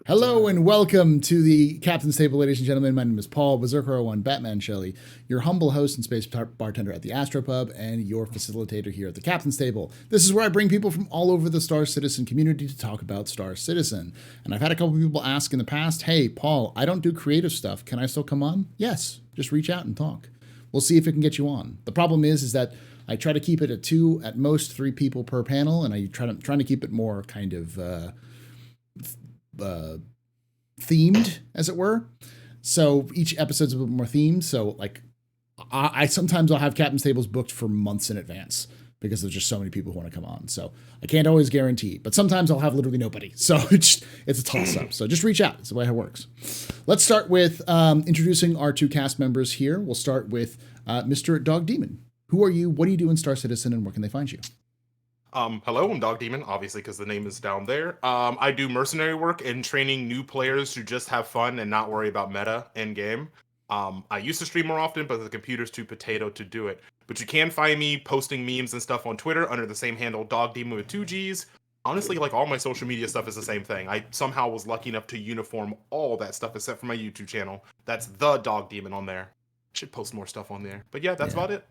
Hello and welcome to the Captain's Table, ladies and gentlemen. My name is Paul Berserker01 Batman Shelley, your humble host and space bartender at the AstroPub and your facilitator here at the Captain's Table. This is where I bring people from all over the Star Citizen community to talk about Star Citizen. And I've had a couple people ask in the past, hey, Paul, I don't do creative stuff. Can I still come on? Yes, just reach out and talk. We'll see if it can get you on. The problem is that I try to keep it at 2, at most 3 people per panel, and trying to keep it more kind of themed, as it were. So each episode's a bit more themed. So like I sometimes I'll have Captain's Tables booked for months in advance because there's just so many people who want to come on. So I can't always guarantee, but sometimes I'll have literally nobody. So it's a toss up. So just reach out. It's the way it works. Let's start with introducing our 2 cast members here. We'll start with Mr. DoggDemon. Who are you? What do you do in Star Citizen, and where can they find you? Hello, I'm DoggDemon, obviously, because the name is down there. I do mercenary work and training new players to just have fun and not worry about meta in game. I used to stream more often, but the computer's too potato to do it. But you can find me posting memes and stuff on Twitter under the same handle, DoggDemon with 2 Gs. Honestly, like all my social media stuff is the same thing. I somehow was lucky enough to uniform all that stuff except for my YouTube channel. That's the DoggDemon on there. Should post more stuff on there. But yeah, that's about it.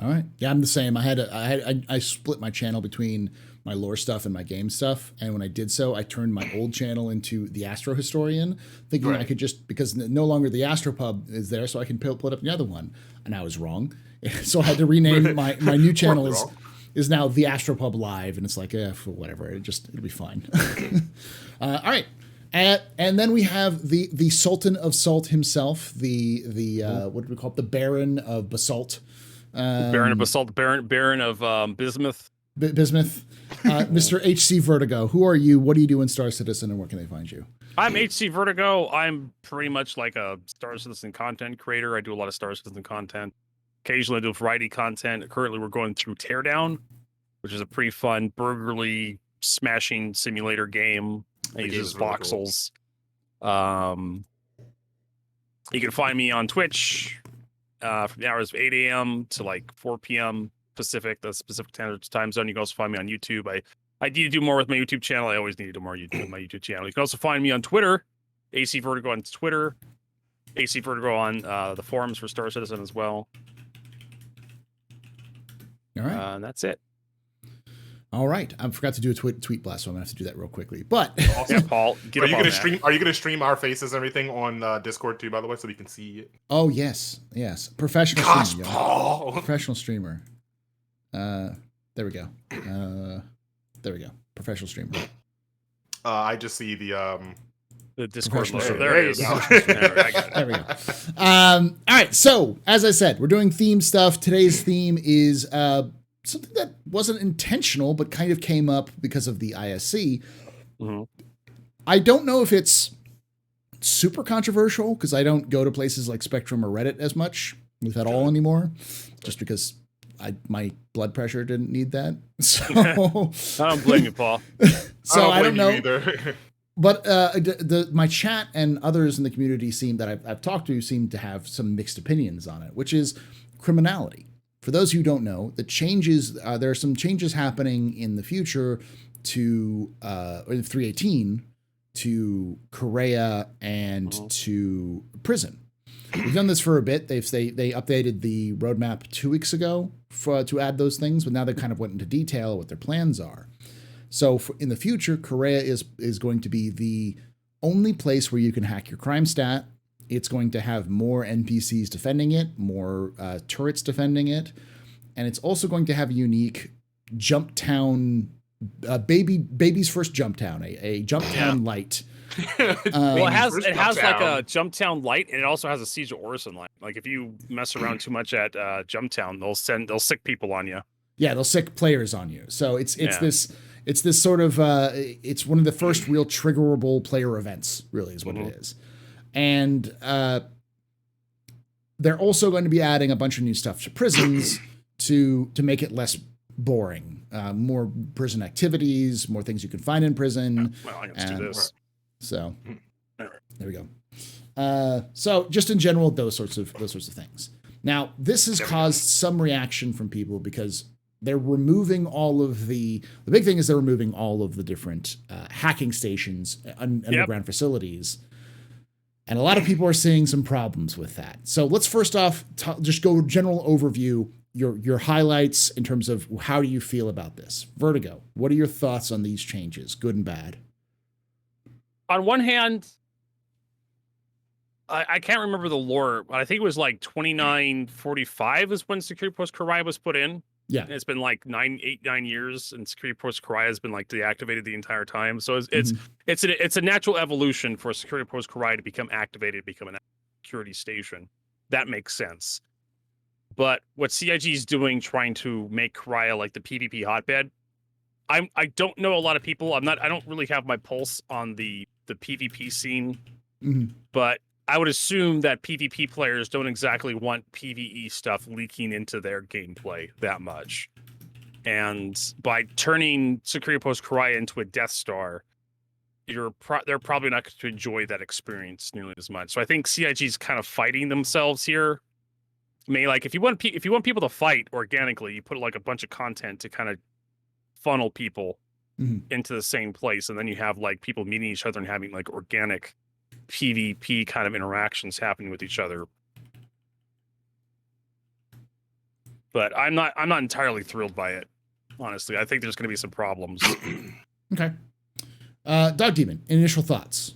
All right. Yeah, I'm the same. I split my channel between my lore stuff and my game stuff. And when I did so, I turned my old channel into the Astro Historian, thinking I could just, because no longer the AstroPub is there, so I can put up the other one. And I was wrong. So I had to rename my new channel is now the AstroPub Live. And it's like, whatever. It'll be fine. All right. And then we have the Sultan of Salt himself, the what do we call it? The Baron of Basalt. Baron of Basalt, Baron of Bismuth. Bismuth. Mr. HCVertigo, who are you? What do you do in Star Citizen, and where can they find you? I'm HCVertigo. I'm pretty much like a Star Citizen content creator. I do a lot of Star Citizen content. Occasionally I do variety content. Currently we're going through Teardown, which is a pretty fun burglary smashing simulator game. It uses voxels. Cool. You can find me on Twitch from the hours of 8 a.m. to like 4 p.m. Pacific, that's Pacific time zone. You can also find me on YouTube. I need to do more with my YouTube channel. I always need to do more with my YouTube channel. You can also find me on Twitter, HCVertigo on Twitter, HCVertigo on the forums for Star Citizen as well. All right. And that's it. All right. I forgot to do a tweet blast, so I'm going to have to do that real quickly. But yeah, Paul, are you going to stream? Are you going to stream our faces and everything on Discord too, by the way, so we can see it? Oh, yes. Yes. Professional streamer. Paul. Professional streamer. There we go. There we go. Professional streamer. I just see the Discord logo. There you go. There we go. All right. So, as I said, we're doing theme stuff. Today's theme is something that wasn't intentional, but kind of came up because of the ISC. Mm-hmm. I don't know if it's super controversial because I don't go to places like Spectrum or Reddit as much, if at all anymore, just because my blood pressure didn't need that. So I don't blame you, Paul. So I don't know either. But my chat and others in the community that I've talked to seem to have some mixed opinions on it, which is Criminality. For those who don't know, the changes there are some changes happening in the future to in 318 to Kareah and to Prison. We've done this for a bit. They updated the roadmap 2 weeks ago to add those things, but now they kind of went into detail what their plans are. So in the future, Kareah is going to be the only place where you can hack your crime stat. It's going to have more NPCs defending it, more turrets defending it, and it's also going to have a unique jump town, baby's first jump town, a jump town light. Well, it has like a jump town light, and it also has a Siege of Orison light. Like if you mess around too much at jump town, they'll sick people on you. Yeah, they'll sick players on you. So it's this sort of it's one of the first real triggerable player events. Really, is what it is. And they're also going to be adding a bunch of new stuff to prisons to make it less boring. More prison activities, more things you can find in prison. Well, let's do this. So there we go. So just in general, those sorts of things. Now, this has caused some reaction from people because they're removing all of the big thing is they're removing all of the different hacking stations, underground facilities. And a lot of people are seeing some problems with that. So let's first off just go general overview, your highlights in terms of how do you feel about this? Vertigo, what are your thoughts on these changes, good and bad? On one hand, I can't remember the lore, but I think it was like 2945 is when Security Post Kareah was put in. Yeah. And it's been like 9 years, and Security Post Kareah has been like deactivated the entire time. So it's a natural evolution for Security Post Kareah to become activated, become a security station. That makes sense. But what CIG is doing, trying to make Kareah like the PvP hotbed, I don't know a lot of people. I don't really have my pulse on the PvP scene, but I would assume that PvP players don't exactly want PvE stuff leaking into their gameplay that much. And by turning Security Post Kareah into a Death Star, they're probably not going to enjoy that experience nearly as much. So I think CIG is kind of fighting themselves here. I mean, like if you want people to fight organically, you put like a bunch of content to kind of funnel people into the same place, and then you have like people meeting each other and having like organic PvP kind of interactions happening with each other. But I'm not entirely thrilled by it, honestly. I think there's going to be some problems. Okay. DoggDemon, initial thoughts?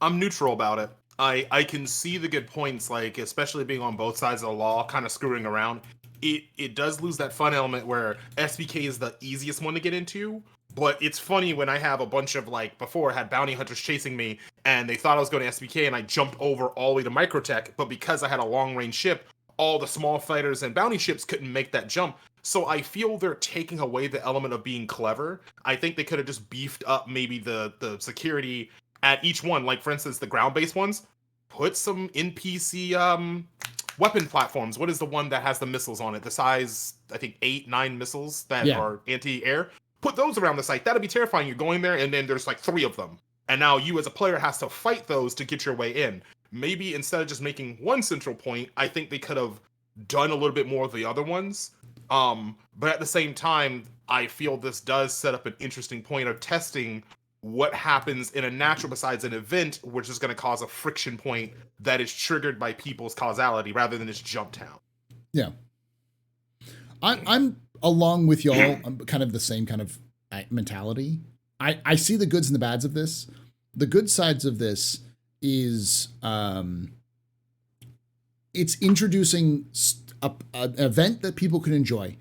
I'm neutral about it. I can see the good points, like especially being on both sides of the law, kind of screwing around. It does lose that fun element where SPK is the easiest one to get into. But it's funny when I have a bunch of, like, before I had bounty hunters chasing me and they thought I was going to SPK and I jumped over all the way to Microtech, but because I had a long range ship, all the small fighters and bounty ships couldn't make that jump. So I feel they're taking away the element of being clever. I think they could have just beefed up maybe the security at each one. Like, for instance, the ground-based ones, put some NPC weapon platforms. What is the one that has the missiles on it? The size, I think, 8-9 missiles that are anti-air. Put those around the site. That'd be terrifying. You're going there and then there's like 3 of them. And now you as a player has to fight those to get your way in. Maybe instead of just making one central point, I think they could have done a little bit more of the other ones. But at the same time, I feel this does set up an interesting point of testing what happens in a natural besides an event, which is going to cause a friction point that is triggered by people's causality rather than just jump town. Yeah. I'm along with y'all. I'm kind of the same kind of mentality. I see the goods and the bads of this. The good sides of this is it's introducing an event that people can enjoy.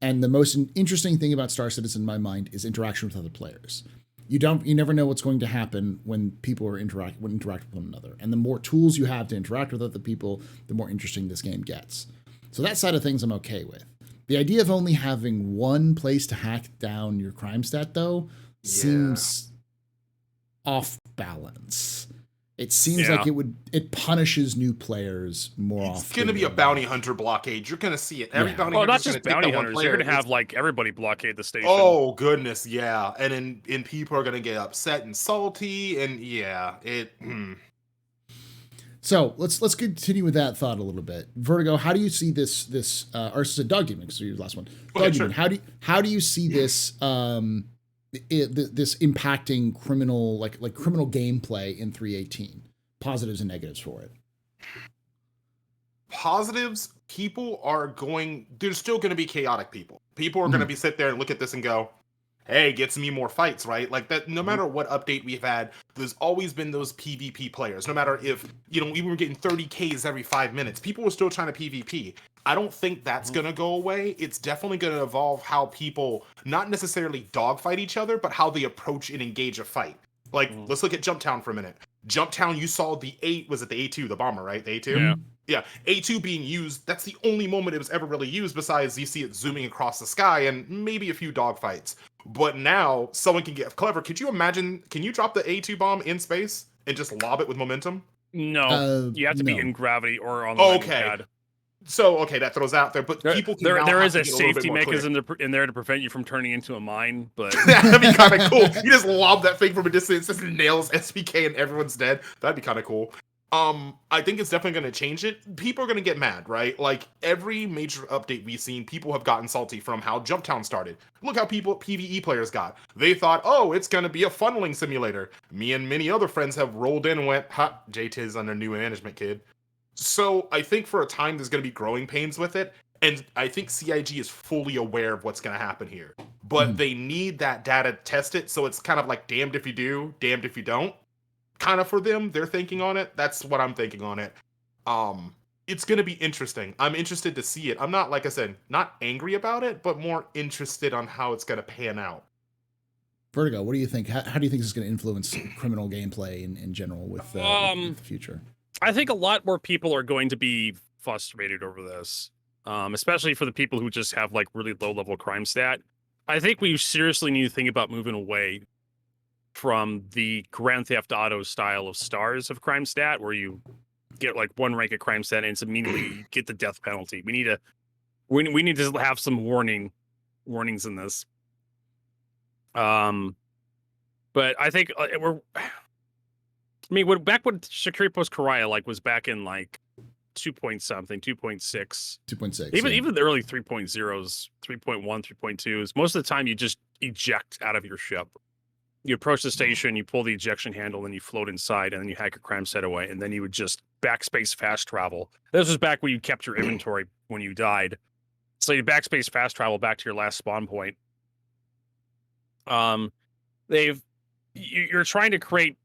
And the most interesting thing about Star Citizen in my mind is interaction with other players. You never know what's going to happen when people are interact with one another. And the more tools you have to interact with other people, the more interesting this game gets. So that side of things I'm okay with. The idea of only having one place to hack down your crime stat, though, seems off balance. It seems like it punishes new players more often. It's going to be a bounty hunter blockade. You're going to see it. Every bounty hunter. Not just bounty hunters. You're going to have like everybody blockade the station. Oh goodness, yeah. And people are going to get upset and salty, and So let's continue with that thought a little bit. Vertigo, how do you see this or it's a DoggDemon, because you're the last one. DoggDemon, sure. How do you see this this impacting criminal criminal gameplay in 3.18? Positives and negatives for it. Positives, there's still going to be chaotic people. People are going to be sit there and look at this and go, hey, gets me more fights, right? Like that, no matter what update we've had, there's always been those PvP players. No matter if, we were getting 30 Ks every 5 minutes, people were still trying to PvP. I don't think that's going to go away. It's definitely going to evolve how people not necessarily dogfight each other, but how they approach and engage a fight. Like, let's look at Jump Town for a minute. Jump Town, you saw was it the A2, the bomber, right? The A2? Yeah. A2 being used, that's the only moment it was ever really used besides you see it zooming across the sky and maybe a few dogfights. But now, someone can get clever. Could you imagine, can you drop the A2 bomb in space and just lob it with momentum? No. You have to be in gravity or on the pad. So, that throws out there, but people can there is a safety mechanism in there to prevent you from turning into a mine, but... That'd be kind of cool. You just lob that thing from a distance, just nails SPK and everyone's dead. That'd be kind of cool. I think it's definitely going to change it. People are going to get mad, right? Like every major update we've seen, people have gotten salty from how Jumptown started. Look how people PvE players got. They thought, oh, it's going to be a funneling simulator. Me and many other friends have rolled in and went, ha, JTIZ under new management, kid. So I think for a time there's going to be growing pains with it. And I think CIG is fully aware of what's going to happen here. But they need that data to test it. So it's kind of like damned if you do, damned if you don't. Kind of for them, they're thinking on it. That's what I'm thinking on it. It's going to be interesting. I'm interested to see it. I'm not, like I said, not angry about it, but more interested on how it's going to pan out. Vertigo, what do you think? How do you think this is going to influence criminal gameplay in general with the future? I think a lot more people are going to be frustrated over this, especially for the people who just have like really low level crime stat. I think we seriously need to think about moving away from the Grand Theft Auto style of stars of crime stat, where you get like one rank of crime stat and it's immediately get the death penalty. We need to have some warnings in this. But I think back when Security Post Kareah like was back in like 2.6, even the early 3.0s, 3.1, 3.2s, most of the time you just eject out of your ship. You approach the station, you pull the ejection handle, and you float inside, and then you hack your crime set away, and then you would just backspace fast travel. This was back when you kept your inventory when you died. So you backspace fast travel back to your last spawn point. You're trying to create.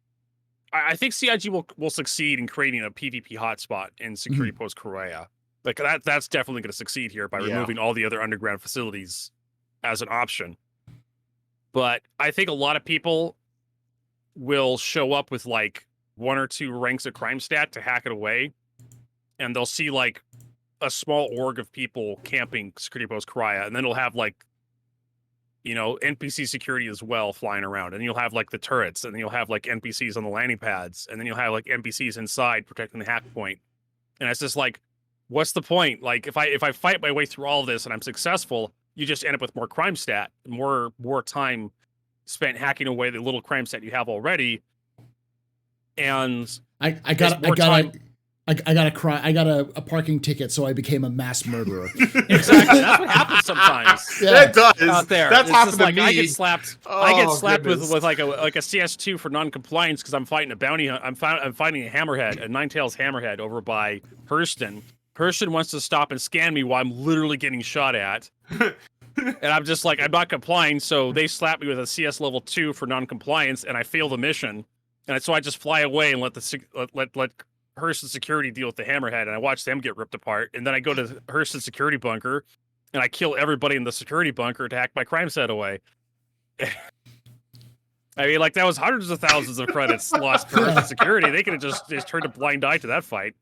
I think CIG will succeed in creating a PvP hotspot in Security Post Kareah. Like that's definitely going to succeed here by removing all the other underground facilities as an option. But I think a lot of people will show up with like 1 or 2 ranks of crime stat to hack it away. And they'll see like a small org of people camping Security Post Kareah. And then it'll have like, NPC security as well flying around. And you'll have like the turrets. And then you'll have like NPCs on the landing pads. And then you'll have like NPCs inside protecting the hack point. And it's just like, what's the point? Like if I fight my way through all of this and I'm successful, you just end up with more crime stat, more time spent hacking away the little crime stat you have already. And I got a parking ticket, so I became a mass murderer. Exactly, that's what happens sometimes. Yeah. That does. Out there, that's happened to like, me. I get slapped. With like a CS2 for non-compliance because I'm fighting a bounty hunt. I'm fighting a hammerhead, a Ninetales hammerhead over by Hurston. Hurston wants to stop and scan me while I'm literally getting shot at. And I'm just like, I'm not complying, so they slap me with a CS level 2 for non-compliance, and I fail the mission. And so I just fly away and let Hurston security deal with the hammerhead, and I watch them get ripped apart. And then I go to Hurston security bunker, and I kill everybody in the security bunker to hack my crime set away. I mean, like, that was hundreds of thousands of credits lost for Hurston security. They could have just turned a blind eye to that fight.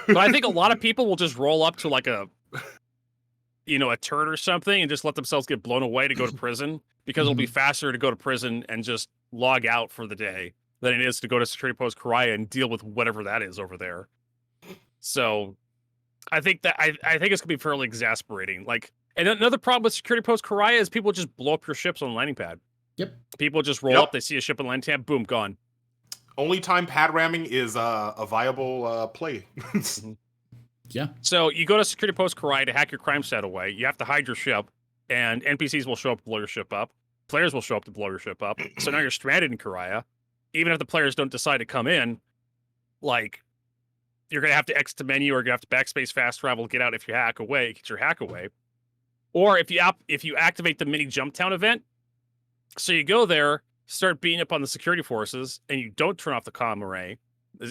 But I think a lot of people will just roll up to like a turret or something and just let themselves get blown away to go to prison, because it'll be faster to go to prison and just log out for the day than it is to go to Security Post Kareah and deal with whatever that is over there. So I think it's gonna be fairly exasperating. Like, and another problem with Security Post Kareah is people just blow up your ships on the landing pad. Yep. People just roll up, they see a ship on the landing pad, boom, gone. Only time pad ramming is a viable play. Yeah. So you go to Security Post Kareah to hack your crime set away. You have to hide your ship, and NPCs will show up to blow your ship up. Players will show up to blow your ship up. So now you're stranded in Kareah. Even if the players don't decide to come in, like, you're going to have to exit the menu, or you're going to have to backspace fast travel, get out if you get your hack away. Or if you activate the mini Jumptown event, so you go there, start beating up on the security forces, and you don't turn off the comm array.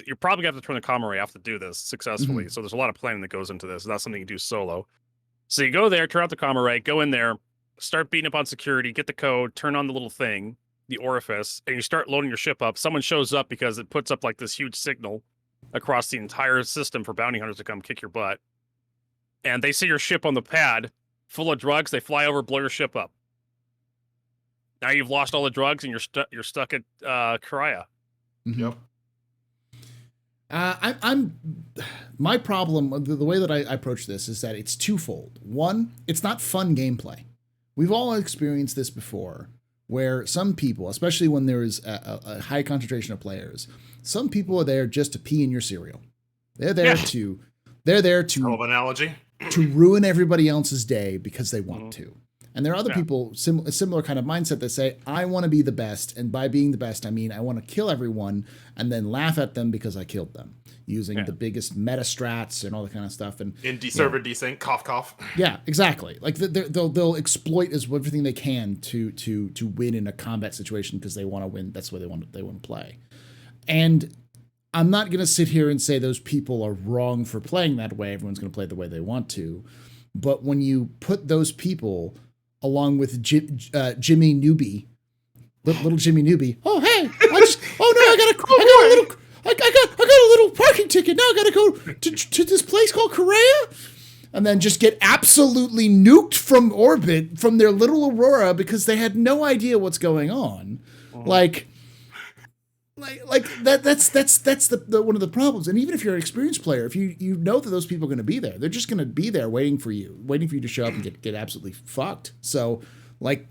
You're probably going to have to turn the comm array off to do this successfully. So there's a lot of planning that goes into this. It's not something you do solo. So you go there, turn off the comm array, go in there, start beating up on security, get the code, turn on the little thing, the orifice, and you start loading your ship up. Someone shows up because it puts up like this huge signal across the entire system for bounty hunters to come kick your butt. And they see your ship on the pad full of drugs. They fly over, blow your ship up. Now you've lost all the drugs and you're stuck at Kareah. Yep. My problem, the way that I approach this is that it's twofold. One, it's not fun gameplay. We've all experienced this before, where some people, especially when there is a high concentration of players, some people are there just to pee in your cereal. They're there to Hell of an analogy. to ruin everybody else's day because they want to. And there are other people, a similar kind of mindset that say, I want to be the best. And by being the best, I mean, I want to kill everyone and then laugh at them because I killed them using the biggest meta strats and all that kind of stuff. And in server desync, cough, cough. Yeah, exactly. Like they'll exploit everything they can to win in a combat situation because they want to win. That's the way they want to play. And I'm not going to sit here and say those people are wrong for playing that way. Everyone's going to play the way they want to. But when you put those people along with Jimmy Newbie, little Jimmy Newbie. Oh, hey, I got a little parking ticket. Now I got to go to this place called Kareah, and then just get absolutely nuked from orbit from their little Aurora because they had no idea what's going on. Like that's the one of the problems. And even if you're an experienced player, if you know that those people are going to be there, they're just going to be there waiting for you to show up and get absolutely fucked. So like,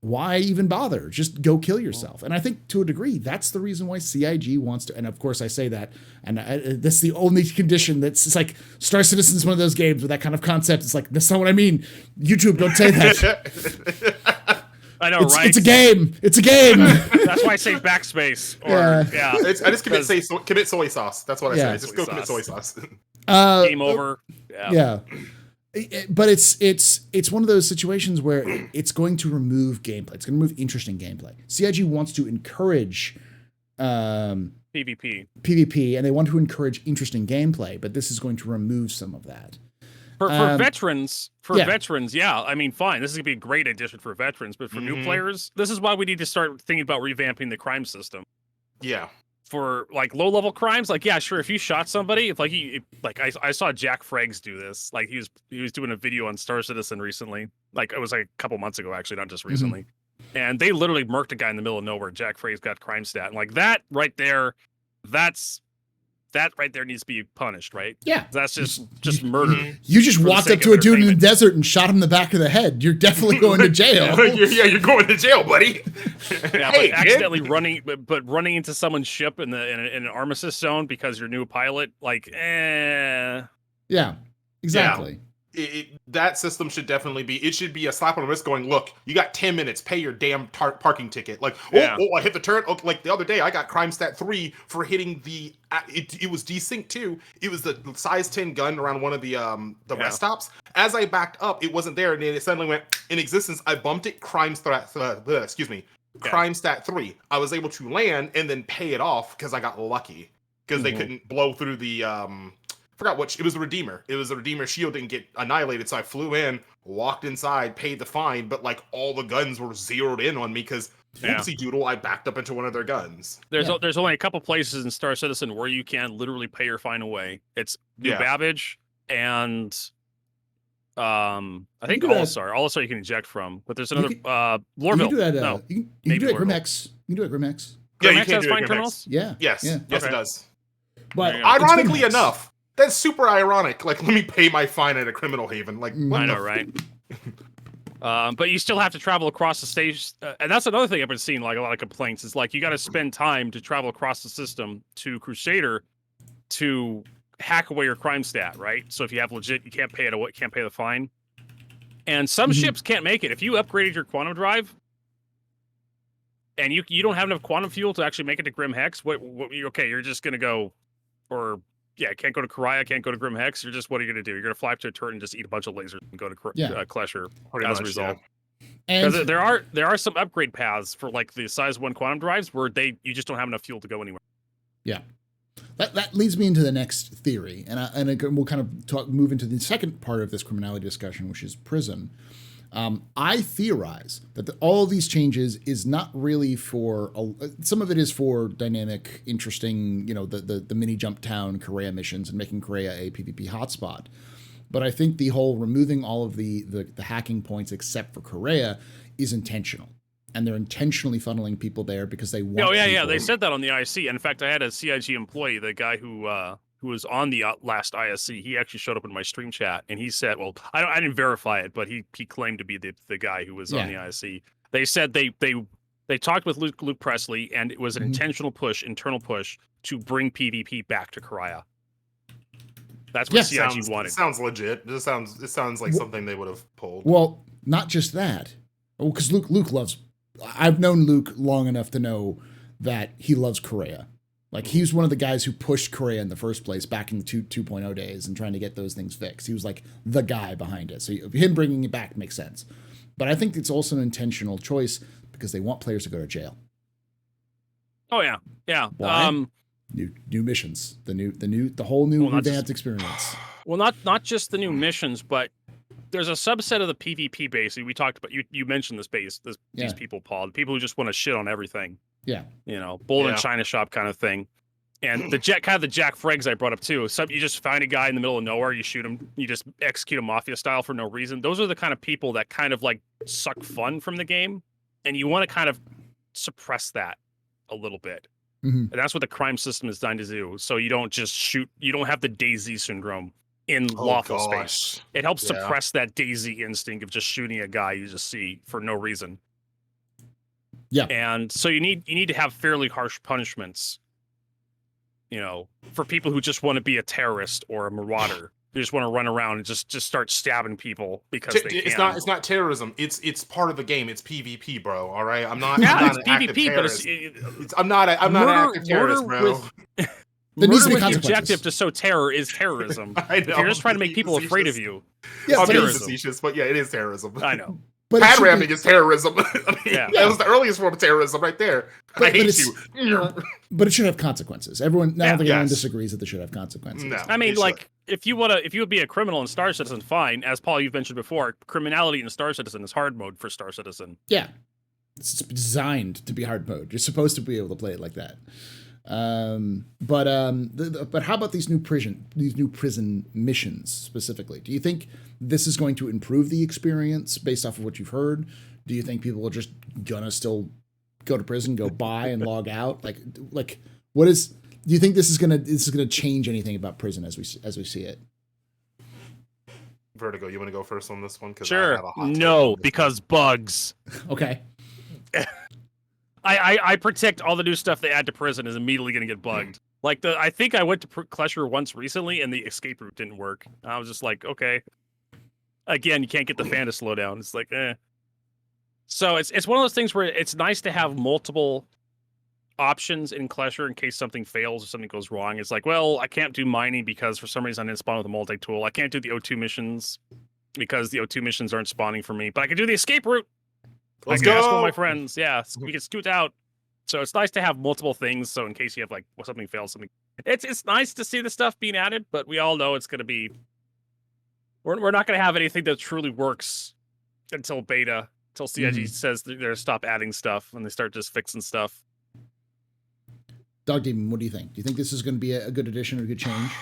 why even bother? Just go kill yourself. And I think to a degree, that's the reason why CIG wants to. And of course I say that, and that's the only condition it's like Star Citizen is one of those games with that kind of concept. It's like, that's not what I mean. YouTube, don't say that. I know, right? It's a game. It's a game. That's why I say backspace. Or, I just commit soy sauce. That's what I say. Just go commit soy sauce. Game over. Yeah. But it's one of those situations where it's going to remove gameplay. It's going to remove interesting gameplay. CIG wants to encourage PvP, and they want to encourage interesting gameplay, but this is going to remove some of that. For veterans, I mean, fine. This is going to be a great addition for veterans, but for new players, this is why we need to start thinking about revamping the crime system. Yeah. For like low level crimes, like sure, if you shot somebody, if I saw Jack Freggs do this, like he was doing a video on Star Citizen recently, like it was like a couple months ago actually, not just recently, and they literally murked a guy in the middle of nowhere. Jack Freggs got crime stat, and like that right there needs to be punished, right? Yeah, that's just murder. You just walked up to a dude in the desert and shot him in the back of the head. You're definitely going to jail. You're going to jail, buddy. Yeah, hey, but accidentally running into someone's ship in an armistice zone because you're a new pilot, like, Yeah, exactly. Yeah. That system should definitely be. It should be a slap on the wrist, going, "Look, you got 10 minutes. Pay your damn parking ticket." Like, I hit the turn. Okay, like the other day, I got crime stat 3 for hitting the. It was desynced too. It was the size 10 gun around one of the rest stops. As I backed up, it wasn't there, and then it suddenly went in existence. I bumped it. Crime stat 3. I was able to land and then pay it off because I got lucky because they couldn't blow through the forgot which. It was the Redeemer. It was the Redeemer shield didn't get annihilated, so I flew in, walked inside, paid the fine, but like all the guns were zeroed in on me because whoopsie doodle, I backed up into one of their guns. There's only a couple places in Star Citizen where you can literally pay your fine away. It's New Babbage and I think All-Star you can eject from, but there's another Lorville. You can do it at Grimex. You can do it at Grimex. Yeah, Grimex has fine terminals? Yeah. Yes, it does. But ironically enough, that's super ironic. Like, let me pay my fine at a criminal haven. Like, I know, right? But you still have to travel across the stage, and that's another thing I've been seeing. Like a lot of complaints is like you got to spend time to travel across the system to Crusader to hack away your crime stat, right? So if you have legit, you can't pay the fine. And some ships can't make it. If you upgraded your quantum drive and you don't have enough quantum fuel to actually make it to Grim Hex, you're just gonna go, can't go to Kareah, can't go to Grim Hex. What are you gonna do? You're gonna fly up to a turret and just eat a bunch of lasers and go to Klescher as a result. Because there are some upgrade paths for like the size 1 quantum drives where you just don't have enough fuel to go anywhere. Yeah. That leads me into the next theory, and we'll kind of move into the second part of this criminality discussion, which is prison. I theorize that all of these changes is not really for some of it is for dynamic, interesting, the mini jump town Kareah missions and making Kareah a PvP hotspot. But I think the whole removing all of the hacking points except for Kareah is intentional. And they're intentionally funneling people there because they want. They said that on the IC. In fact, I had a CIG employee, the guy who was on the last ISC. He actually showed up in my stream chat, and he said, "Well, I didn't verify it, but he claimed to be the guy who was on the ISC." They said they talked with Luke Presley, and it was an intentional internal push to bring PvP back to Kareah. That's what CIG wanted. It sounds legit. It sounds like something they would have pulled. Well, not just that. Well, because Luke loves. I've known Luke long enough to know that he loves Kareah. Like, he's one of the guys who pushed Kareah in the first place back in the 2.0 days and trying to get those things fixed. He was like the guy behind it. So him bringing it back makes sense. But I think it's also an intentional choice because they want players to go to jail. Oh yeah, yeah. Why? New missions, the whole new revamped experience. Well, not just the new missions, but there's a subset of the PvP base. We talked about, you mentioned this base, these people, Paul, the people who just want to shit on everything. Yeah. You know, bull in China shop kind of thing. And the Jack Frags I brought up too. So you just find a guy in the middle of nowhere, you shoot him, you just execute a mafia style for no reason. Those are the kind of people that kind of like suck fun from the game. And you want to kind of suppress that a little bit. And that's what the crime system is designed to do. So you don't just shoot, you don't have the DayZ syndrome in lawful space. It helps suppress that DayZ instinct of just shooting a guy you just see for no reason. Yeah. And so you need to have fairly harsh punishments, you know, for people who just want to be a terrorist or a marauder. They just want to run around and just start stabbing people because they can. It's not terrorism. It's part of the game. It's PvP, bro. All right. I'm not. Yeah, I'm not it's an PvP, but I'm not an active terrorist, bro. There needs to be the consequences. objective to sow terror is terrorism. I know. If you're just trying to make people afraid of you. Yeah, I'm being terrorism. facetious, but yeah, it is terrorism. I know. But Pad ramming is terrorism. I mean, Yeah. that was the earliest form of terrorism right there. I hate you. But it should have consequences. Everyone disagrees that they should have consequences. No, I mean, like, if you would be a criminal in Star Citizen, fine. As Paul, you've mentioned before, criminality in Star Citizen is hard mode for Star Citizen. Yeah. It's designed to be hard mode. You're supposed to be able to play it like that. But how about these new prison missions specifically? Do you think this is going to improve the experience based off of what you've heard? Do you think people are just gonna still go to prison, go buy and log out? Like what is? Do you think this is gonna change anything about prison as we see it? Vertigo, you want to go first on this one? Sure. No, because bugs. Okay. I predict all the new stuff they add to prison is immediately going to get bugged. Like I think I went to Klescher once recently and the escape route didn't work. I was just like, okay. Again, you can't get the fan to slow down. It's like, eh. So it's one of those things where it's nice to have multiple options in Klescher in case something fails or something goes wrong. It's like, well, I can't do mining because for some reason I didn't spawn with a multi-tool. I can't do the O2 missions because the O2 missions aren't spawning for me. But I can do the escape route. Let's I can ask one go. of my friends. Yeah, we can scoot out. So it's nice to have multiple things. So in case you have like something fails, it's nice to see the stuff being added. But we all know it's going to be. We're not going to have anything that truly works until beta. Until CIG says they're going to stop adding stuff and they start just fixing stuff. DoggDemon, what do you think? Do you think this is going to be a good addition or a good change?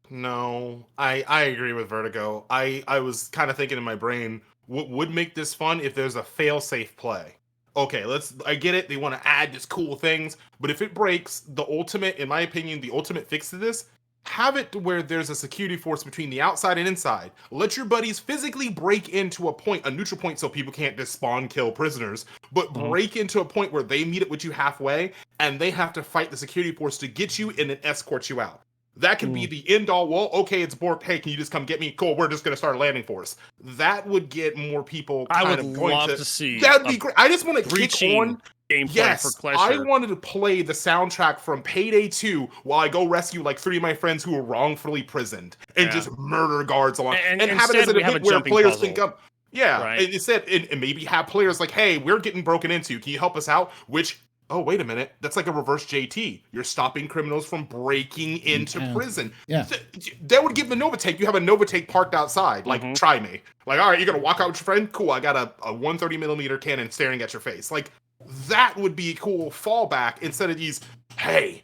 No, I agree with Vertigo. I was kind of thinking in my brain, what would make this fun if there's a fail-safe play? Okay, I get it. They want to add just cool things, but if it breaks, in my opinion, the ultimate fix to this, have it to where there's a security force between the outside and inside. Let your buddies physically break into a neutral point so people can't just spawn kill prisoners, but break into a point where they meet up with you halfway and they have to fight the security force to get you and then escort you out. That could be the end all. Well, okay, it's borked. Hey, can you just come get me? Cool. We're just going to start a landing force. That would get more people. I would love to see. That'd be great. I just want to kick on gameplay for Klescher. I wanted to play the soundtrack from Payday 2 while I go rescue like 3 of my friends who were wrongfully prisoned and just murder guards along and have it as an event where players can come. Yeah, right. And maybe have players like, hey, we're getting broken into. Can you help us out? Which. Oh, wait a minute. That's like a reverse JT. You're stopping criminals from breaking into prison. Yeah. That would give the Novatake. You have a Novatake parked outside. Like, try me. Like, all right, you're going to walk out with your friend? Cool, I got a 130mm cannon staring at your face. Like, that would be a cool fallback instead of these, hey,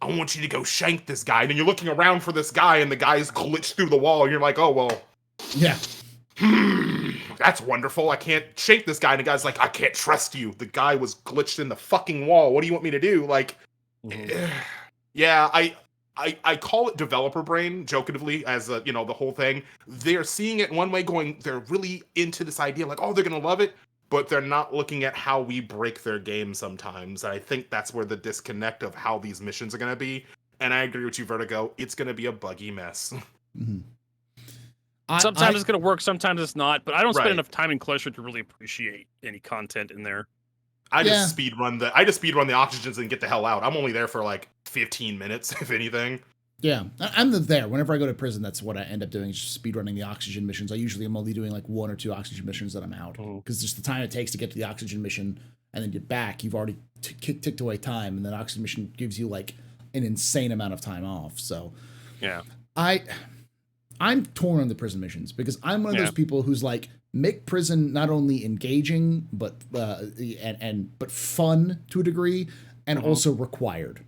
I want you to go shank this guy. And then you're looking around for this guy and the guy's glitched through the wall. And you're like, oh, well. Yeah. That's wonderful. I can't shake this guy. And the guy's like, I can't trust you. The guy was glitched in the fucking wall. What do you want me to do? Like, yeah, I call it developer brain jokingly as the whole thing. They're seeing it one way going, they're really into this idea. Like, oh, they're going to love it. but they're not looking at how we break their game sometimes. I think that's where the disconnect of how these missions are going to be. And I agree with you, Vertigo. It's going to be a buggy mess. Mm-hmm. Sometimes it's going to work, sometimes it's not. But I don't spend Right. enough time in Klescher to really appreciate any content in there. I just speed run the oxygens and get the hell out. I'm only there for like 15 minutes, if anything. Yeah, I'm there. Whenever I go to prison, that's what I end up doing, is just speed running the oxygen missions. I usually am only doing like 1 or 2 oxygen missions that I'm out, because just the time it takes to get to the oxygen mission and then get back, you've already ticked away time, and that oxygen mission gives you like an insane amount of time off. So yeah, I'm torn on the prison missions, because I'm one of those people who's like, make prison not only engaging but fun to a degree, and also required.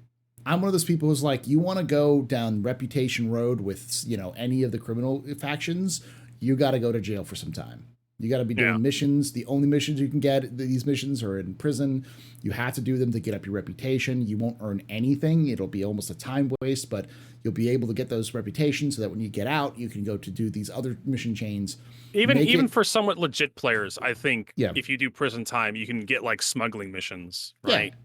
I'm one of those people who's like, you want to go down reputation road with, you know, any of the criminal factions, you got to go to jail for some time. You got to be doing missions. The only missions you can get, these missions are in prison. You have to do them to get up your reputation. You won't earn anything. It'll be almost a time waste, but you'll be able to get those reputations so that when you get out, you can go to do these other mission chains. Even for somewhat legit players, I think if you do prison time, you can get like smuggling missions, right? Yeah.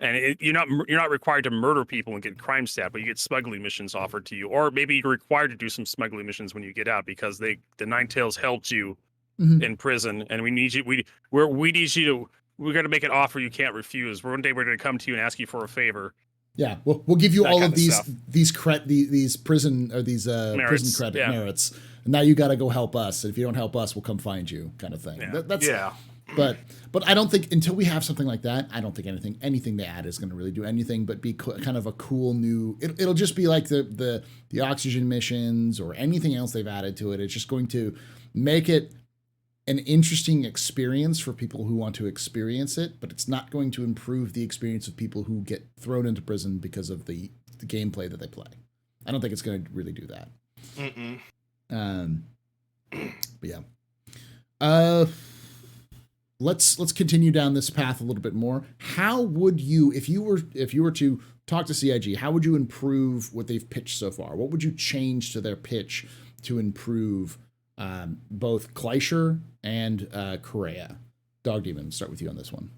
And you're not required to murder people and get crime stat, but you get smuggling missions offered to you, or maybe you're required to do some smuggling missions when you get out, because the Nine Tails helped you in prison, and we need you. We need you to. We're going to make an offer you can't refuse. One day we're going to come to you and ask you for a favor. Yeah, we'll give you all of these prison or these merits, prison credit merits, and now you got to go help us. And if you don't help us, we'll come find you, kind of thing. Yeah. But I don't think, until we have something like that, I don't think anything they add is going to really do anything but be kind of a cool new. It'll just be like the oxygen missions or anything else they've added to it. It's just going to make it an interesting experience for people who want to experience it, but it's not going to improve the experience of people who get thrown into prison because of the gameplay that they play. I don't think it's going to really do that. But yeah. Let's continue down this path a little bit more. How would you, if you were to talk to CIG, how would you improve what they've pitched so far? What would you change to their pitch to improve both Klescher and Kareah? DoggDemon, start with you on this one.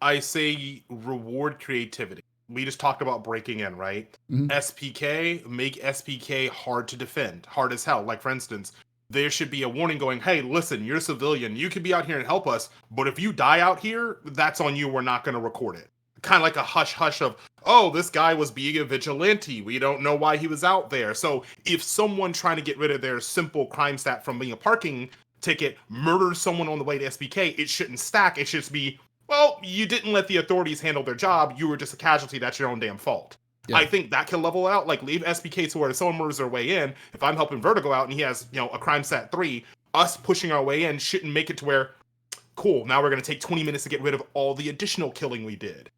I say reward creativity. We just talked about breaking in, right? SPK, make SPK hard to defend, hard as hell. Like, for instance, there should be a warning going, hey, listen, you're a civilian. You can be out here and help us, but if you die out here, that's on you. We're not going to record it. Kind of like a hush-hush of, oh, this guy was being a vigilante. We don't know why he was out there. So if someone trying to get rid of their simple crime stat from being a parking ticket murders someone on the way to SPK, it shouldn't stack. It should just be, well, you didn't let the authorities handle their job. You were just a casualty. That's your own damn fault. Yeah. I think that can level out. Like, leave SPK to where someone murders their way in. If I'm helping Vertigo out and he has, a crime stat 3, us pushing our way in shouldn't make it to where, cool, now we're going to take 20 minutes to get rid of all the additional killing we did.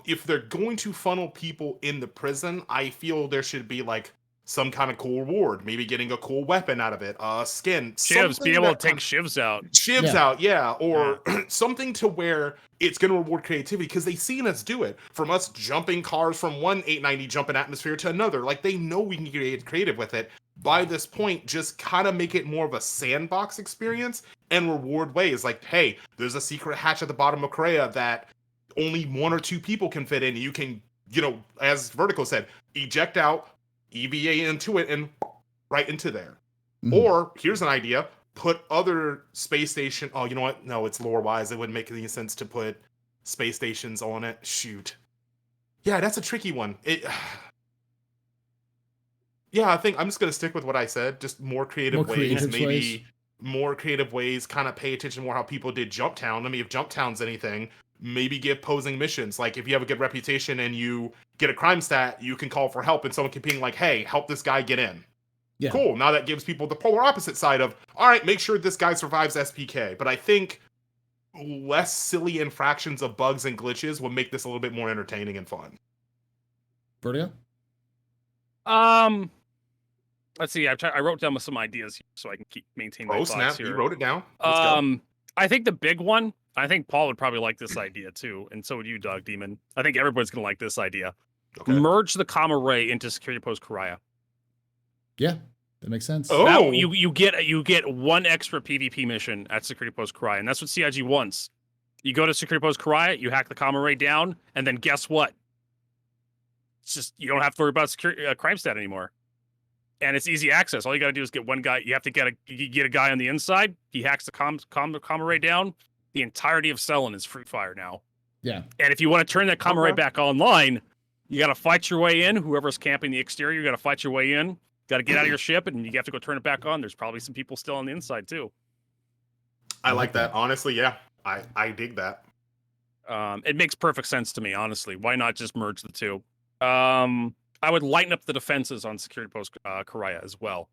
If they're going to funnel people in the prison, I feel there should be like some kind of cool reward, maybe getting a cool weapon out of it, skin, shivs, be able to take shivs out, or something to where it's going to reward creativity, because they've seen us do it, from us jumping cars from one 890 jumping atmosphere to another. Like, they know we can get creative with it. By this point, just kind of make it more of a sandbox experience and reward ways. Like, hey, there's a secret hatch at the bottom of Kareah that only 1 or 2 people can fit in. You can, as Vertigo said, eject out, EVA into it, and right into there. Or, here's an idea, put other space station... Oh, you know what? No, it's lore-wise. It wouldn't make any sense to put space stations on it. Shoot. Yeah, that's a tricky one. Yeah, I think I'm just going to stick with what I said. Just more creative ways. More creative ways. Kind of pay attention more how people did Jumptown. I mean, if Jumptown's anything, maybe give posing missions. Like, if you have a good reputation and you get a crime stat, you can call for help, and someone can ping like, hey, help this guy get in. Yeah. Cool. Now that gives people the polar opposite side of, all right, make sure this guy survives SPK. But I think less silly infractions of bugs and glitches will make this a little bit more entertaining and fun. Vertigo? Let's see. I wrote down some ideas here so I can maintain my thoughts here. You wrote it down. Let's go. I think the big one, I think Paul would probably like this idea too, and so would you, DoggDemon. I think everybody's going to like this idea. Okay. Merge the comma ray into security post Kareah. Yeah. That makes sense. Oh. That, you get one extra PvP mission at Security Post Kareah, and that's what CIG wants. You go to Security Post Kareah, you hack the comm array down, and then guess what? It's just you don't have to worry about crime stat anymore, and it's easy access. All you got to do is get one guy. You have to get a guy on the inside. He hacks the comm array down. The entirety of Cellin is free fire now. Yeah. And if you want to turn that comm array back online, you got to fight your way in. Whoever's camping the exterior, you got to fight your way in. Got to get out of your ship, and you have to go turn it back on. There's probably some people still on the inside too. I like that. Honestly, yeah, I dig that. It makes perfect sense to me. Honestly, why not just merge the two? I would lighten up the defenses on Security Post Kareah as well.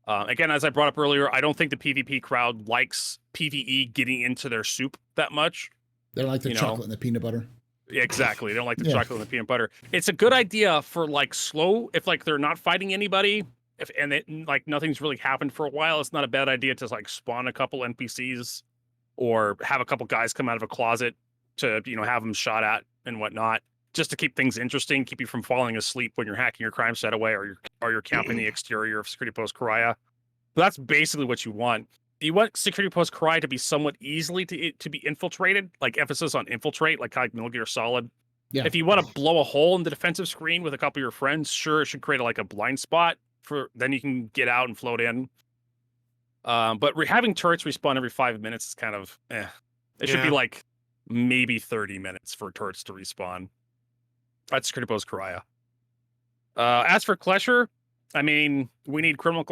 Again, as I brought up earlier, I don't think the PvP crowd likes PvE getting into their soup that much. They don't like the chocolate and the peanut butter. Exactly. They don't like the chocolate and the peanut butter. It's a good idea for like slow, if like they're not fighting anybody, like nothing's really happened for a while, it's not a bad idea to like spawn a couple NPCs or have a couple guys come out of a closet to, have them shot at and whatnot, just to keep things interesting, keep you from falling asleep when you're hacking your crime set away or you're camping the exterior of Security Post Kareah. That's basically what you want. You want Security Post Kareah to be somewhat easily to be infiltrated, like emphasis on infiltrate, like Metal Gear Solid. Yeah. If you want to blow a hole in the defensive screen with a couple of your friends, sure, it should create like a blind spot then you can get out and float in. But having turrets respawn every 5 minutes is kind of It should be like maybe 30 minutes for turrets to respawn. That's Security Post Kareah. As for Klescher, I mean, we need criminal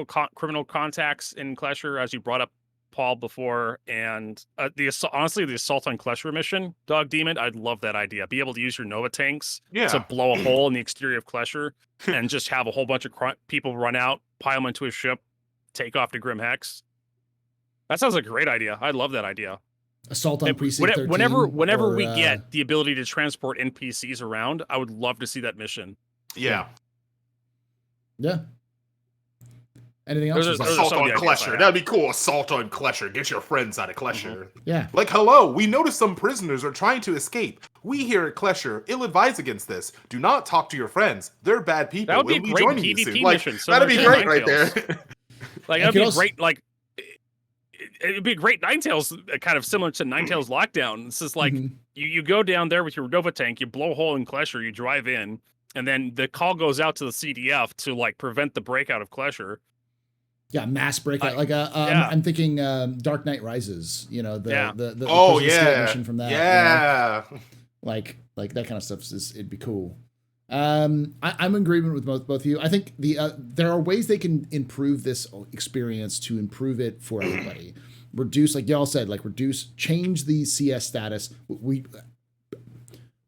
contacts in Klescher, as you brought up, Paul, before, and honestly, the assault on Klescher mission, DoggDemon, I'd love that idea. Be able to use your Nova tanks to blow a hole in the exterior of Klescher and just have a whole bunch of people run out, pile them into a ship, take off to Grim Hex. That sounds like a great idea. I love that idea. Assault on Precinct 13. Whenever we get the ability to transport NPCs around, I would love to see that mission. Yeah. Yeah. Anything else? Assault on Klescher. That'd be cool. Assault on Klescher. Get your friends out of Klescher. Yeah. Like, hello, we noticed some prisoners are trying to escape. We here at Klescher ill-advise against this. Do not talk to your friends. They're bad people. That would be a great PvP mission. That'd be great right there. Like, that'd be great. Like, it'd be a great Ninetales, kind of similar to Ninetales Lockdown. It's just like, you go down there with your Nova tank, you blow a hole in Klescher, you drive in, and then the call goes out to the CDF to, like, prevent the breakout of Klescher. Yeah, mass breakout. I'm thinking Dark Knight Rises. The mission from that. Yeah, like that kind of stuff it'd be cool. I'm in agreement with both of you. I think there are ways they can improve this experience to improve it for everybody. Reduce, like y'all said, change the CS status.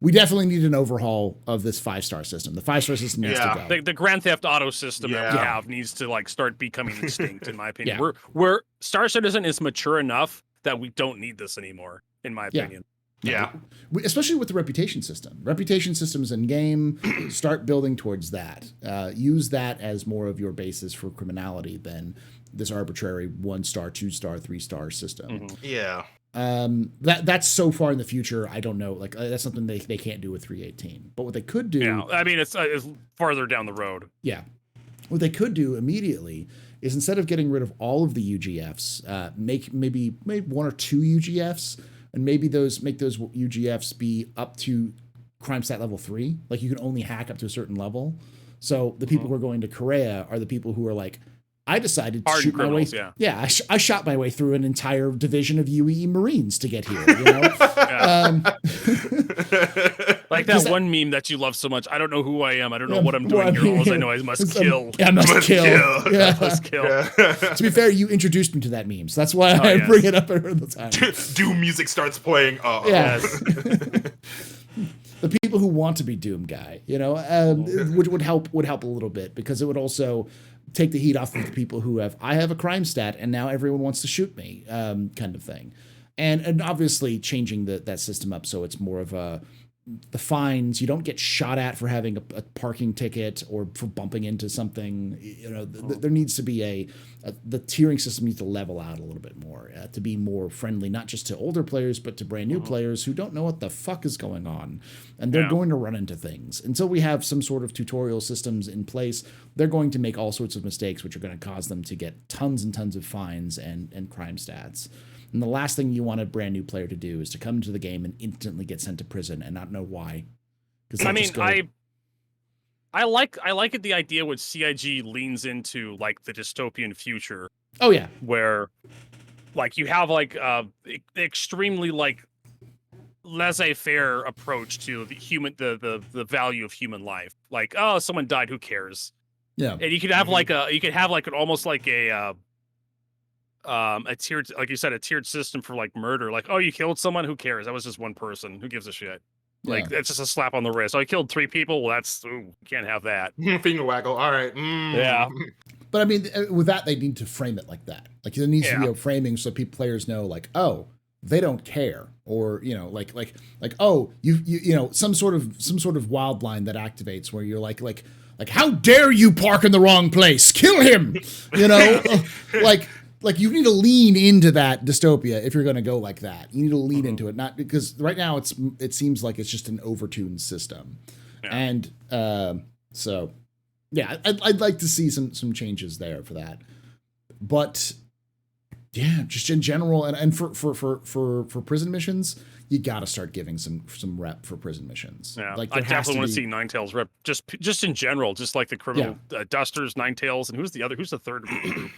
We definitely need an overhaul of this 5-star system. The 5-star system needs to go. The Grand Theft Auto system that we have needs to start becoming extinct, in my opinion. We're Star Citizen is mature enough that we don't need this anymore, in my opinion. Yeah. Especially with the reputation system. Reputation systems in game, start building towards that. Use that as more of your basis for criminality than this arbitrary 1-star, 2-star, 3-star system. Yeah. That's so far in the future. I don't know. That's something they can't do with 318. But what they could do, I mean, it's farther down the road. Yeah, what they could do immediately is, instead of getting rid of all of the UGFs, make maybe 1 or 2 UGFs, and make those UGFs be up to crime stat level 3. Like, you can only hack up to a certain level. So the people who are going to Kareah are the people who are like, I decided to shoot my way. I shot my way through an entire division of UEE Marines to get here. Like that one meme that you love so much. I don't know who I am. I don't know what I'm doing here. All I know is I must kill. I must kill. Yeah. Must kill. To be fair, you introduced me to that meme, so that's why I bring it up all the time. Doom music starts playing. Yes. The people who want to be Doom guy, would help a little bit, because it would also take the heat off of the people who I have a crime stat and now everyone wants to shoot me, kind of thing. And obviously changing that system up so it's more of a the fines. You don't get shot at for having a parking ticket or for bumping into something. You know, there needs to be the tiering system needs to level out a little bit more to be more friendly, not just to older players, but to brand new players who don't know what the fuck is going on. And they're going to run into things. Until we have some sort of tutorial systems in place, they're going to make all sorts of mistakes, which are going to cause them to get tons and tons of fines and crime stats. And the last thing you want a brand new player to do is to come into the game and instantly get sent to prison and not know why. I mean, I like it, the idea when CIG leans into like the dystopian future. Oh yeah, where like you have like extremely like laissez-faire approach to the value of human life. Like, oh, someone died, who cares? Yeah, and you could have like an almost like a tiered, like you said, a tiered system for like murder. Like, oh, you killed someone, who cares? That was just one person. Who gives a shit? Like, it's just a slap on the wrist. Oh, I killed 3 people. Well, can't have that. Finger waggle. All right. Yeah. But I mean, with that, they need to frame it like that. Like, there needs to be a framing so players know, like, oh, they don't care, or like oh, you know, some sort of wild line that activates where you're like how dare you park in the wrong place? Kill him. You know, like you need to lean into that dystopia if you're going to go like that. You need to lean into it, not because right now it seems like it's just an overtuned system, and so yeah, I'd like to see some changes there for that, but yeah, just in general, and for prison missions, you got to start giving some rep for prison missions. Yeah, like I definitely want to see Ninetales rep just in general, just like the criminal Dusters, Ninetales, and who's the third group?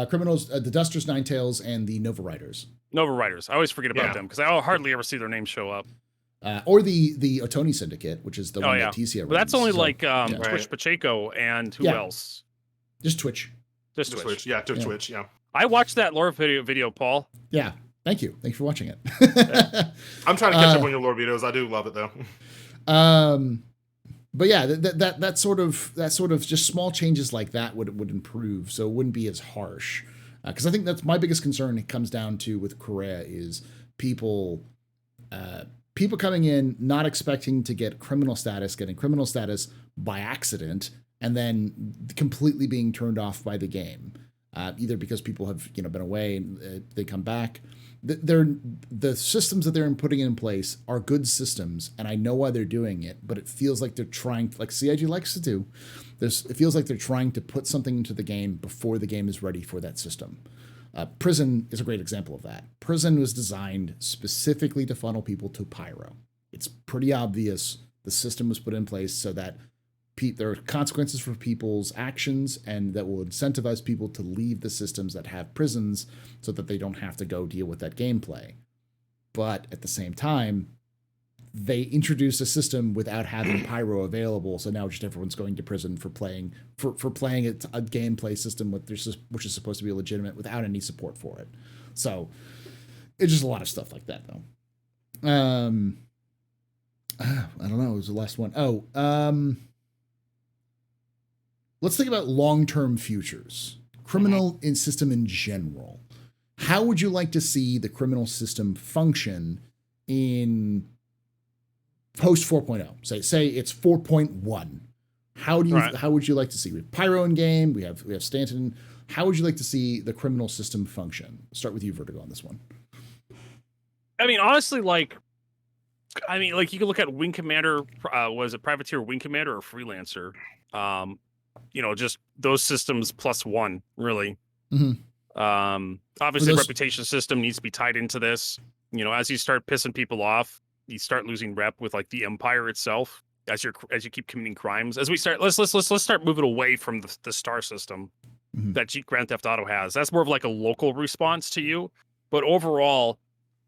Criminals, the Dusters, Ninetales, and the Nova Riders. Nova Riders. I always forget about them because I hardly ever see their names show up. Or the Otoni Syndicate, which is the one that TCA runs. But that's only Twitch Pacheco and who else? Just Twitch. Just Twitch. Yeah, Twitch. Yeah. I watched that lore video, Paul. Yeah. Thank you for watching it. I'm trying to catch up on your lore videos. I do love it though. But yeah, that sort of just small changes like that would improve, so it wouldn't be as harsh. Because I think that's my biggest concern. It comes down to with Kareah is people coming in not expecting to get criminal status, getting criminal status by accident, and then completely being turned off by the game. Either because people have been away and they come back. The systems that they're putting in place are good systems, and I know why they're doing it, but it feels like they're trying, like CIG likes to do. It feels like they're trying to put something into the game before the game is ready for that system. Prison is a great example of that. Prison was designed specifically to funnel people to Pyro. It's pretty obvious the system was put in place so that there are consequences for people's actions, and that will incentivize people to leave the systems that have prisons so that they don't have to go deal with that gameplay. But at the same time, they introduced a system without having Pyro available, so now just everyone's going to prison for playing a gameplay system which is supposed to be legitimate without any support for it. So it's just a lot of stuff like that, though. I don't know. It was the last one. Let's think about long-term futures. Criminal system in general. How would you like to see the criminal system function in post 4.0? Say it's 4.1. How would you like to see? We have Pyro in game. We have Stanton. How would you like to see the criminal system function? Start with you, Vertigo, on this one. I mean, honestly, you can look at Wing Commander. Was it Privateer, Wing Commander, or Freelancer? Just those systems +1, really. Mm-hmm. Obviously, reputation system needs to be tied into this. As you start pissing people off, you start losing rep with like the Empire itself. As you keep committing crimes, as we start, let's start moving away from the star system that Grand Theft Auto has. That's more of like a local response to you, but overall,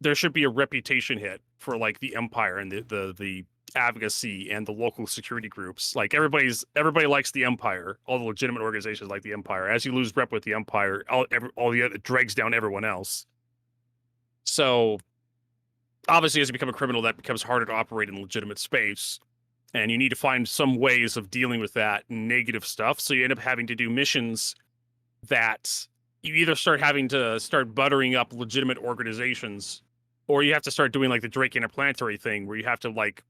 there should be a reputation hit for like the Empire and the advocacy and the local security groups. Like everybody likes the Empire. All the legitimate organizations like the Empire. As you lose rep with the Empire, all the other drags down everyone else. So obviously, as you become a criminal, that becomes harder to operate in legitimate space, and you need to find some ways of dealing with that negative stuff. So you end up having to do missions that you either start having to buttering up legitimate organizations or you have to start doing like the Drake interplanetary thing where you have to like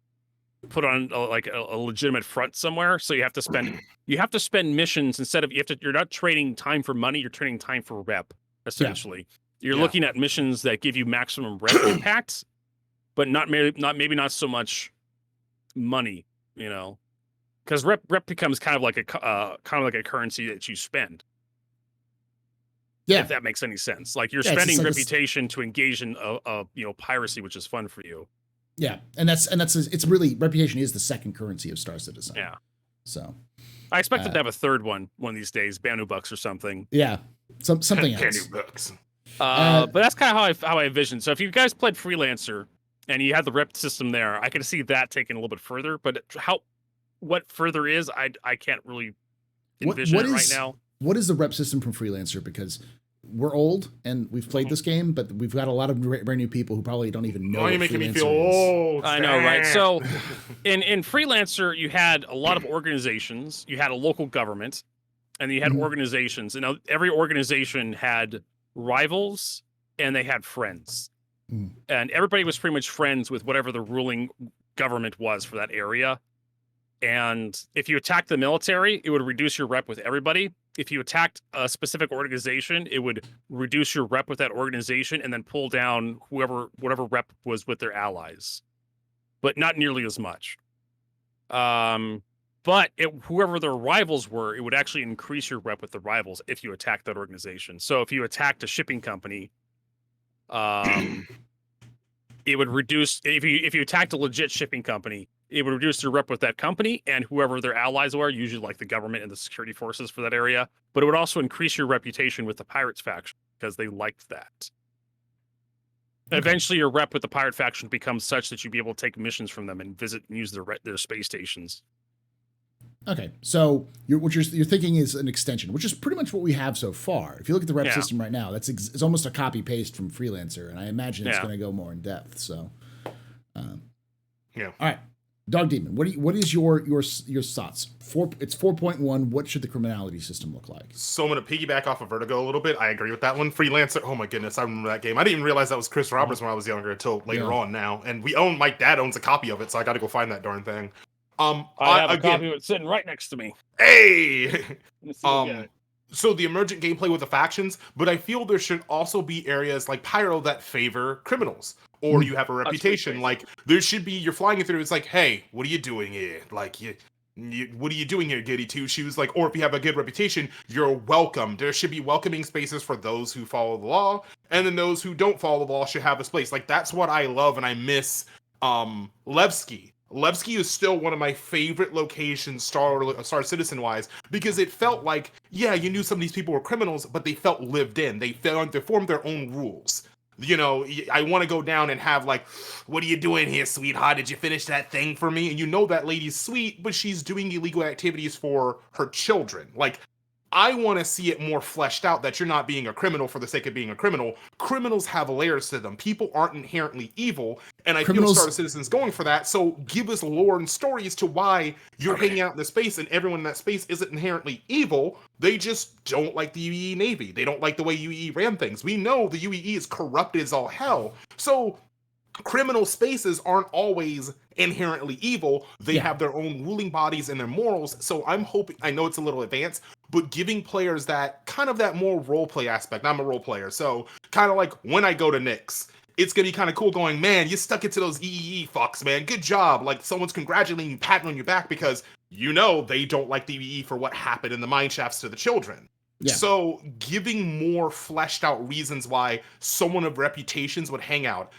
put on a legitimate front somewhere. So you have to spend missions instead of you're not trading time for money, you're trading time for rep, essentially. You're looking at missions that give you maximum rep impact, but maybe not so much money, you know. Because rep becomes kind of like a currency that you spend. Yeah, if that makes any sense. Like you're spending reputation to engage in piracy, which is fun for you. Yeah, and it's really, reputation is the second currency of Star Citizen. Yeah. So I expect them to have a third one of these days, Banu Bucks or something. Yeah, something else. Banu Bucks. But that's kind of how I envision. So if you guys played Freelancer and you had the rep system there, I can see that taking a little bit further. But what further is, I can't really envision it right now. What is the rep system from Freelancer? Because we're old and we've played this game, but we've got a lot of brand new people who probably don't even know. Oh, you're making me feel old. I know, right? So in Freelancer, you had a lot of organizations, you had a local government, and you had organizations. And every organization had rivals and they had friends. And everybody was pretty much friends with whatever the ruling government was for that area. And if you attacked the military, it would reduce your rep with everybody. If you attacked a specific organization, it would reduce your rep with that organization and then pull down whatever rep was with their allies, but not nearly as much. But whoever their rivals were, it would actually increase your rep with the rivals if you attacked that organization. So if you attacked a shipping company, it would reduce, if you attacked a legit shipping company, it would reduce their rep with that company and whoever their allies were, usually like the government and the security forces for that area. But it would also increase your reputation with the Pirates faction because they liked that. Okay. Eventually, your rep with the Pirate faction becomes such that you'd be able to take missions from them and visit and use their space stations. Okay, so what you're thinking is an extension, which is pretty much what we have so far. If you look at the rep system right now, it's almost a copy paste from Freelancer, and I imagine it's going to go more in depth. So, yeah. All right, DoggDemon, what is your thoughts? It's 4.1. What should the criminality system look like? So I'm gonna piggyback off of Vertigo a little bit. I agree with that one. Freelancer. Oh my goodness, I remember that game. I didn't even realize that was Chris Roberts when I was younger until later on now. And my dad owns a copy of it, so I got to go find that darn thing. I have a copy of it sitting right next to me. Hey. So the emergent gameplay with the factions, but I feel there should also be areas like Pyro that favor criminals, or you have a reputation. Like there should be, you're flying through. It's like, hey, what are you doing here? Like what are you doing here, Giddy Two Shoes? Like, or if you have a good reputation, you're welcome. There should be welcoming spaces for those who follow the law, and then those who don't follow the law should have a space. Like that's what I love, and I miss Levski. Levski is still one of my favorite locations, Star Citizen wise, because it felt like, yeah, you knew some of these people were criminals, but they felt lived in. They formed their own rules. You know, I want to go down and have like, what are you doing here, sweetheart? Did you finish that thing for me? And you know that lady's sweet, but she's doing illegal activities for her children. Like, I want to see it more fleshed out that you're not being a criminal for the sake of being a criminal. Criminals have layers to them. People aren't inherently evil. And I feel Star Citizen's going for that. So give us lore and stories to why you're hanging out in this space and everyone in that space isn't inherently evil. They just don't like the UEE Navy. They don't like the way UEE ran things. We know the UEE is corrupted as all hell. So criminal spaces aren't always inherently evil. They have their own ruling bodies and their morals. So I'm hoping, I know it's a little advanced, but giving players that kind of that more role play aspect. I'm a role player. So kind of like when I go to Nyx, it's going to be kind of cool going, man, you stuck it to those EEE fucks, man. Good job. Like someone's congratulating you, patting on your back because you know they don't like the EEE for what happened in the mine shafts to the children. Yeah. So giving more fleshed out reasons why someone of reputations would hang out.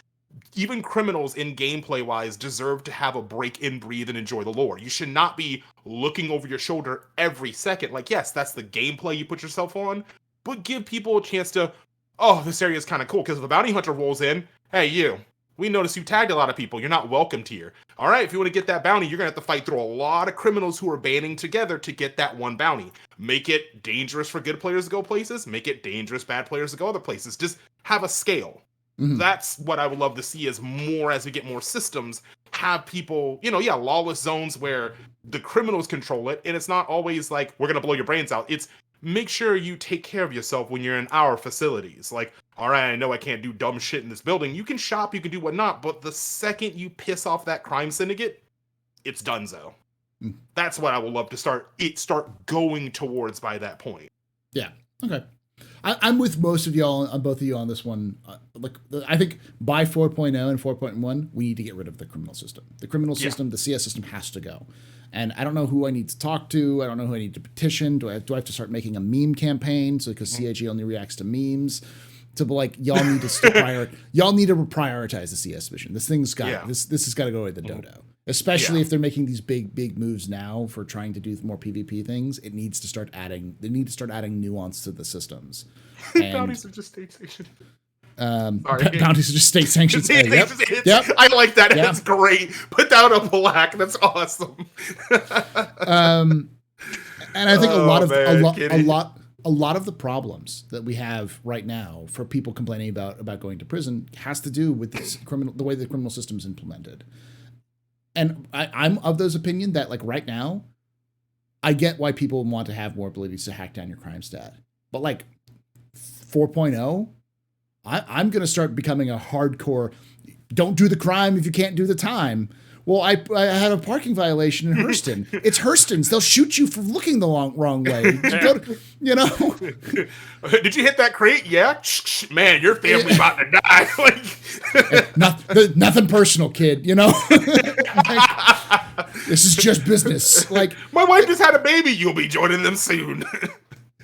Even criminals in gameplay wise deserve to have a break in, breathe, and enjoy the lore. You should not be looking over your shoulder every second. Like, yes, that's the gameplay you put yourself on, but give people a chance to, oh, this area is kind of cool. Because if a bounty hunter rolls in, hey, we noticed you tagged a lot of people. You're not welcomed here. All right, if you want to get that bounty, you're going to have to fight through a lot of criminals who are banding together to get that one bounty. Make it dangerous for good players to go places. Make it dangerous bad players to go other places. Just have a scale. Mm-hmm. That's what I would love to see as we get more systems, have people, lawless zones where the criminals control it. And it's not always like, we're going to blow your brains out. It's make sure you take care of yourself when you're in our facilities. Like, all right, I know I can't do dumb shit in this building. You can shop, you can do whatnot, but the second you piss off that crime syndicate, it's donezo. That's what I would love to start going towards by that point. Yeah. Okay. I'm with most of y'all, on both of you on this one. I think by 4.0 and 4.1, we need to get rid of the criminal system. The criminal system, the CS system has to go. And I don't know who I need to talk to. I don't know who I need to petition. Do I have to start making a meme campaign? So because CIG only reacts to memes. To be like, y'all need to prioritize the CS mission. This thing's got this has got to go with the dodo. Especially if they're making these big moves now for trying to do more PvP things. They need to start adding nuance to the systems. Bounties are just state sanctioned. Bounties are just state sanctioned. Yep. I like that. Yep. That's great. Put down a plaque. That's awesome. And I think a lot of the problems that we have right now for people complaining about going to prison has to do with the way the criminal system is implemented. And I'm of those opinion that, like, right now, I get why people want to have more abilities to hack down your crime stat. But like 4.0, I'm going to start becoming a hardcore, don't do the crime if you can't do the time. Well, I had a parking violation in Hurston. It's Hurston's. They'll shoot you for looking the wrong way. Did you hit that crate? Yeah. Man, your family's about to die. Nothing personal, kid. This is just business. Like, my wife just had a baby. You'll be joining them soon.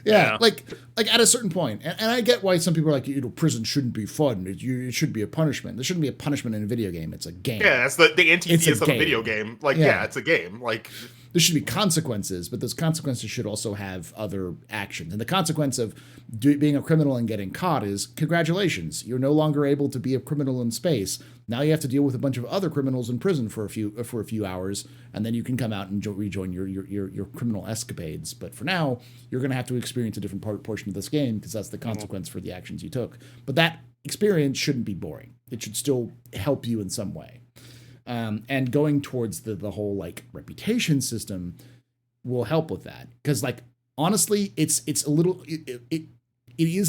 Yeah, like at a certain point, and I get why some people are like, prison shouldn't be fun. It should be a punishment. There shouldn't be a punishment in a video game. It's a game. Yeah, that's the antithesis of a video game. Like, yeah, it's a game. Like, there should be consequences, but those consequences should also have other actions. And the consequence of being a criminal and getting caught is, congratulations, you're no longer able to be a criminal in space. Now you have to deal with a bunch of other criminals in prison for a few hours, and then you can come out and rejoin your criminal escapades. But for now, you're going to have to experience a different portion of this game because that's the consequence for the actions you took. But that experience shouldn't be boring. It should still help you in some way. And going towards the whole like reputation system will help with that, because like honestly, it is a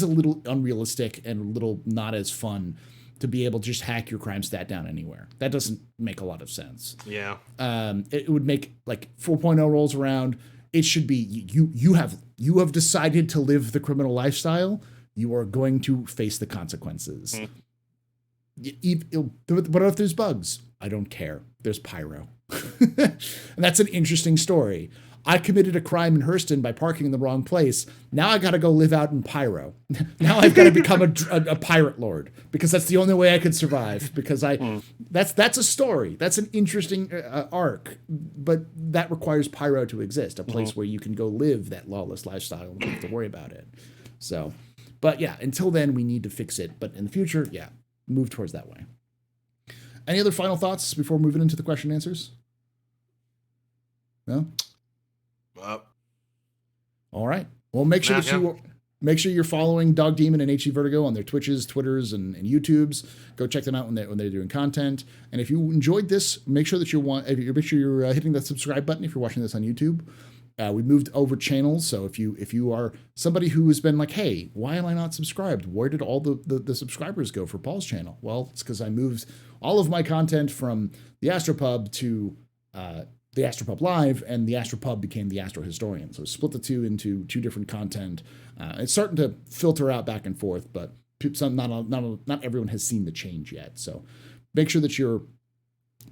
little unrealistic and a little not as fun to be able to just hack your crime stat down anywhere. That doesn't make a lot of sense. Yeah. It would make, like, 4.0 rolls around. It should be you have decided to live the criminal lifestyle. You are going to face the consequences. What if there's bugs? I don't care. There's pyro. And that's an interesting story. I committed a crime in Hurston by parking in the wrong place. Now I got to go live out in pyro. Now I've got to become a pirate lord, because that's the only way I could survive. Because that's a story. That's an interesting arc, but that requires pyro to exist, a place where you can go live that lawless lifestyle and don't have to worry about it. So, but yeah, until then we need to fix it. But in the future, yeah, move towards that way. Any other final thoughts before moving into the question and answers? No? All right. Well, make sure you're following DoggDemon and HCVertigo on their Twitches, Twitters, and YouTubes. Go check them out when they're doing content. And if you enjoyed this, make sure that you're hitting that subscribe button if you're watching this on YouTube. We moved over channels, so if you are somebody who has been like, hey, why am I not subscribed? Where did all the subscribers go for Paul's channel? Well, it's because I moved all of my content from the AstroPub to the AstroPub Live, and the AstroPub became the Astro Historian. So split the two into two different content. It's starting to filter out back and forth, but not everyone has seen the change yet. So make sure that you're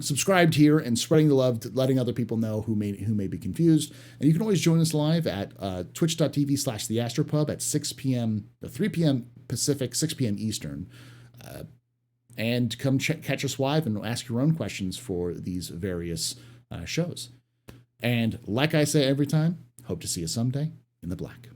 subscribed here and spreading the love, letting other people know who may be confused. And you can always join us live at twitch.tv/TheAstroPub at 6 p.m. 3 p.m. Pacific, 6 p.m. Eastern. And come catch us live and ask your own questions for these various shows. And like I say every time, hope to see you someday in the black.